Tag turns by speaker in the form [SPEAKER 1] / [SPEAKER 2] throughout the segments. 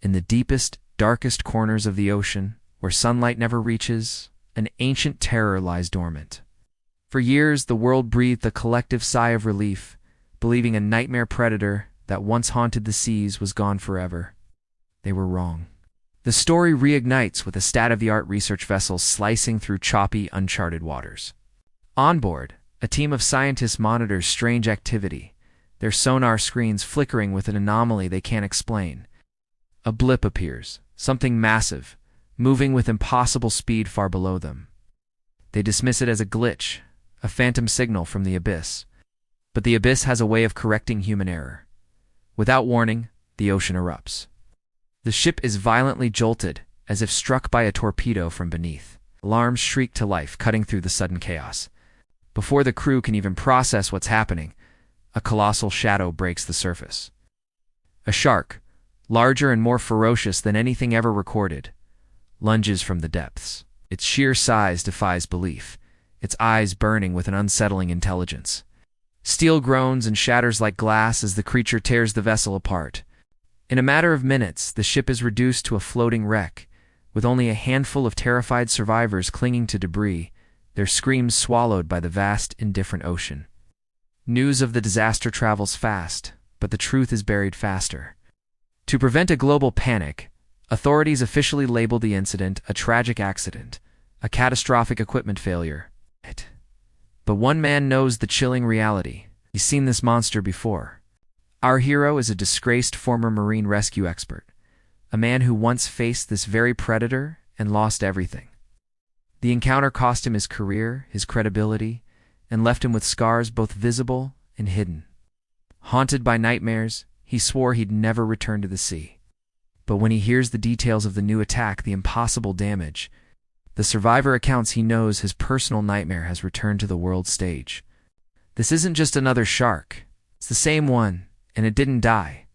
[SPEAKER 1] In the deepest, darkest corners of the ocean, where sunlight never reaches, an ancient terror lies dormant. For years, the world breathed a collective sigh of relief, believing a nightmare predator that once haunted the seas was gone forever. They were wrong. The story reignites with a state-of-the-art research vessel slicing through choppy, uncharted waters. On board, a team of scientists monitors strange activity, their sonar screens flickering with an anomaly they can't explain. A blip appears, something massive, moving with impossible speed far below them. They dismiss it as a glitch, a phantom signal from the abyss. But the abyss has a way of correcting human error. Without warning, the ocean erupts. The ship is violently jolted, as if struck by a torpedo from beneath. Alarms shriek to life, cutting through the sudden chaos. Before the crew can even process what's happening, a colossal shadow breaks the surface. A shark, larger and more ferocious than anything ever recorded, lunges from the depths. Its sheer size defies belief, its eyes burning with an unsettling intelligence. Steel groans and shatters like glass as the creature tears the vessel apart. In a matter of minutes, the ship is reduced to a floating wreck, with only a handful of terrified survivors clinging to debris, their screams swallowed by the vast, indifferent ocean. News of the disaster travels fast, but the truth is buried faster. To prevent a global panic, authorities officially labeled the incident a tragic accident, a catastrophic equipment failure. But one man knows the chilling reality. He's seen this monster before. Our hero is a disgraced former marine rescue expert, a man who once faced this very predator and lost everything. The encounter cost him his career, his credibility, and left him with scars both visible and hidden. Haunted by nightmares, he swore he'd never return to the sea. But when he hears the details of the new attack, the impossible damage, the survivor accounts, he knows his personal nightmare has returned to the world stage. This isn't just another shark. It's the same one, and it didn't die.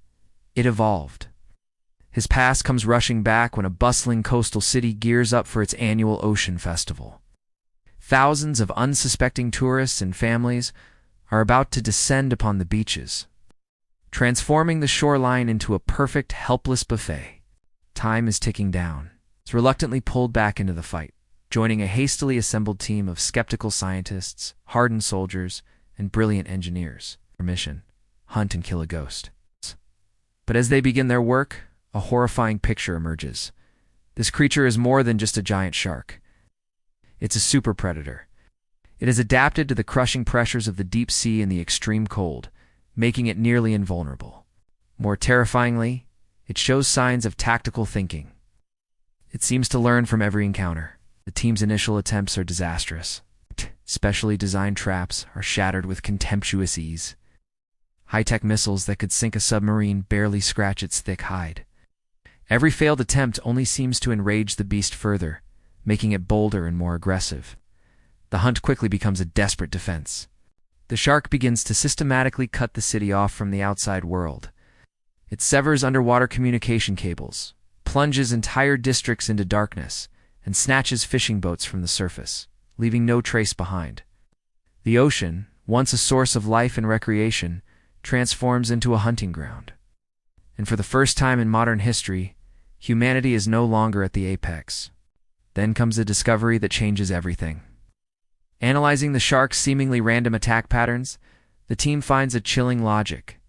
[SPEAKER 1] It evolved. His past comes rushing back when a bustling coastal city gears up for its annual ocean festival. Thousands of unsuspecting tourists and families are about to descend upon the beaches, transforming the shoreline into a perfect, helpless buffet. Time is ticking down. It's reluctantly pulled back into the fight, joining a hastily assembled team of skeptical scientists, hardened soldiers, and brilliant engineers. Their mission: hunt and kill a ghost. But as they begin their work, a horrifying picture emerges. This creature is more than just a giant shark. It's a super predator. It has adapted to the crushing pressures of the deep sea and the extreme cold, making it nearly invulnerable. More terrifyingly, it shows signs of tactical thinking. It seems to learn from every encounter. The team's initial attempts are disastrous. Specially designed traps are shattered with contemptuous ease. High-tech missiles that could sink a submarine barely scratch its thick hide. Every failed attempt only seems to enrage the beast further, making it bolder and more aggressive. The hunt quickly becomes a desperate defense. The shark begins to systematically cut the city off from the outside world. It severs underwater communication cables, plunges entire districts into darkness, and snatches fishing boats from the surface, leaving no trace behind. The ocean, once a source of life and recreation, transforms into a hunting ground. And for the first time in modern history, humanity is no longer at the apex. Then comes a discovery that changes everything. Analyzing the shark's seemingly random attack patterns, the team finds a chilling logic.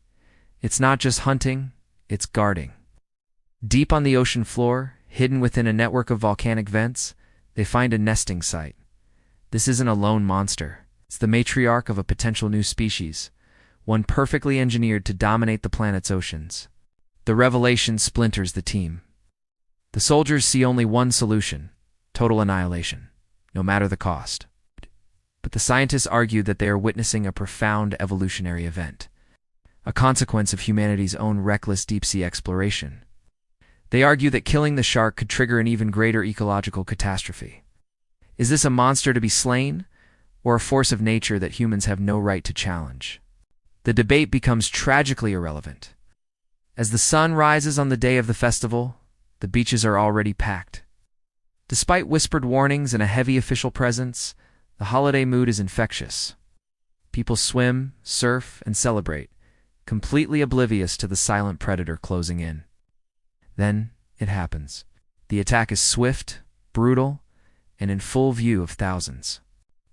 [SPEAKER 1] It's not just hunting, it's guarding. Deep on the ocean floor, hidden within a network of volcanic vents, they find a nesting site. This isn't a lone monster. It's the matriarch of a potential new species, one perfectly engineered to dominate the planet's oceans. The revelation splinters the team. The soldiers see only one solution: total annihilation, no matter the cost. But the scientists argue that they are witnessing a profound evolutionary event, a consequence of humanity's own reckless deep-sea exploration. They argue that killing the shark could trigger an even greater ecological catastrophe. Is this a monster to be slain, or a force of nature that humans have no right to challenge? The debate becomes tragically irrelevant. As the sun rises on the day of the festival, the beaches are already packed. Despite whispered warnings and a heavy official presence, the holiday mood is infectious. People swim, surf, and celebrate, completely oblivious to the silent predator closing in. Then it happens. The attack is swift, brutal, and in full view of thousands.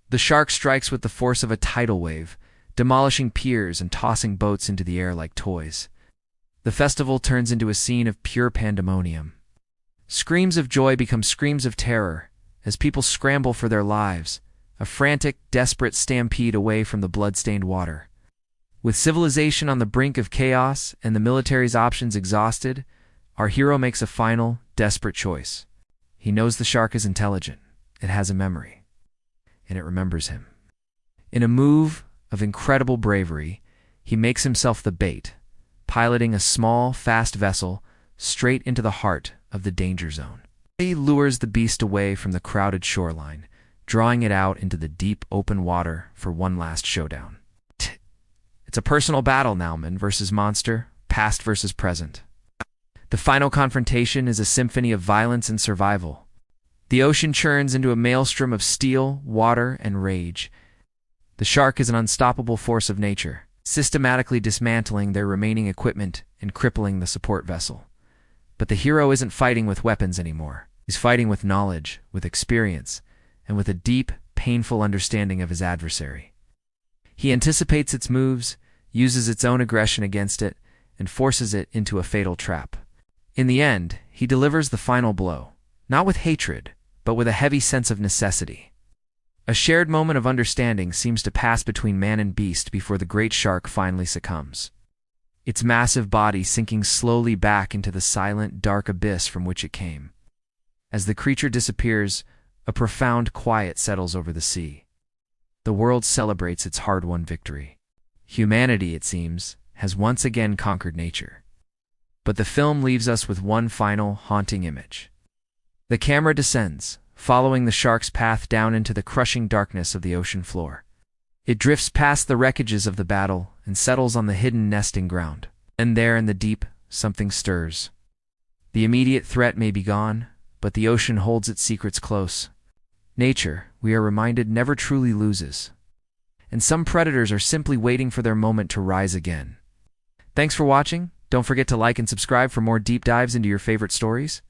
[SPEAKER 1] The shark strikes with the force of a tidal wave, demolishing piers and tossing boats into the air like toys. The festival turns into a scene of pure pandemonium. Screams of joy become screams of terror as people scramble for their lives, a frantic, desperate stampede away from the blood-stained water. With civilization on the brink of chaos and the military's options exhausted, our hero makes a final, desperate choice. He knows the shark is intelligent, it has a memory, and it remembers him. In a move of incredible bravery, he makes himself the bait, piloting a small, fast vessel straight into the heart of the danger zone. He lures the beast away from the crowded shoreline, drawing it out into the deep, open water for one last showdown. It's a personal battle now, man versus monster, past versus present. The final confrontation is a symphony of violence and survival. The ocean churns into a maelstrom of steel, water, and rage. The shark is an unstoppable force of nature, systematically dismantling their remaining equipment and crippling the support vessel. But the hero isn't fighting with weapons anymore. He's fighting with knowledge, with experience, and with a deep, painful understanding of his adversary. He anticipates its moves, uses its own aggression against it, and forces it into a fatal trap. In the end, he delivers the final blow, not with hatred, but with a heavy sense of necessity. A shared moment of understanding seems to pass between man and beast before the great shark finally succumbs. Its massive body sinking slowly back into the silent, dark abyss from which it came. As the creature disappears, a profound quiet settles over the sea. The world celebrates its hard-won victory. Humanity, it seems, has once again conquered nature. But the film leaves us with one final, haunting image. The camera descends, following the shark's path down into the crushing darkness of the ocean floor. It drifts past the wreckages of the battle and settles on the hidden nesting ground. And there in the deep, something stirs. The immediate threat may be gone, but the ocean holds its secrets close. Nature, we are reminded, never truly loses. And some predators are simply waiting for their moment to rise again. Thanks for watching. Don't forget to like and subscribe for more deep dives into your favorite stories.